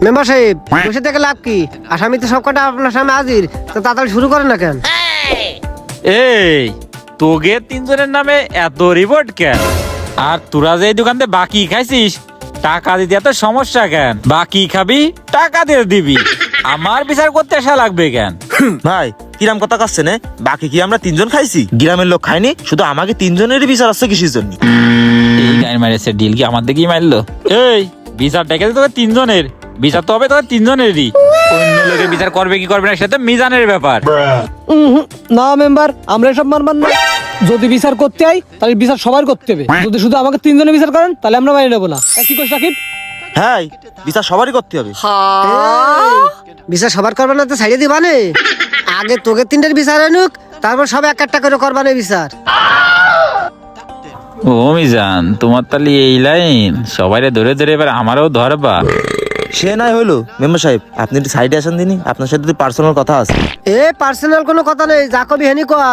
Member সাহেব বসে থেকে লাভ কি? আসামি তো সব কটা আপনার সামনে হাজির, তো তাড়াতাড়ি শুরু করেন না কেন? এই তোগে তিনজনের নামে এত রিপোর্ট কেন? আর তোরা যে এই দোকানতে বাকি খাইছিস, টাকা দিতে এত সমস্যা কেন? বাকি খাবি, টাকা দিয়ে দিবি, আমার বিচার করতে আসা লাগবে কেন? ভাই কিরাম কথা কাচ্ছে না, বাকি কি আমরা তিনজন খাইছি? গ্রামের লোক খাইনি, শুধু আমাকে তিনজনেরই বিচার আসছে কিসের জন্য? এই গান মারেছে ডিল কি আমার দিকেই মারলো? এই বিচার ডেকে তোকে তিনজনের বিচার তো হবে, তোকে তিনজনেরই। অন্য লোকের বিচার করবে কি করবে না সেটা মিজানের ব্যাপার। না মেম্বার, আমরা এসব মানবার না। যদি বিচার করতে হয় তাহলে বিচার সবার করতে হবে। যদি শুধু আমাকে তিনজনে বিচার করেন তাহলে আমরা মানি নেবো না। কি করিস রাকিব? হ্যাঁ, বিচার সবারই করতে হবে। বিচার সবার করবে না তো ছাড়িয়ে দিবানে? আগে তোকে তিনটের বিচার আনুক, তারপর সব এক একটা করে করবানে বিচার। ও মিজান, তোমার তাহলে এই লাইন, সবাইরে ধরে ধরে এবার আমারও ধরবা? সে নাই হলো মেম্বার সাহেব, আপনি একটু সাইডে আসেন দিনই, আপনার সাথে পার্সোনাল কথা আছে। এ পার্সোনাল কোনো কথা নেই, যা কবি হেনি কোয়া।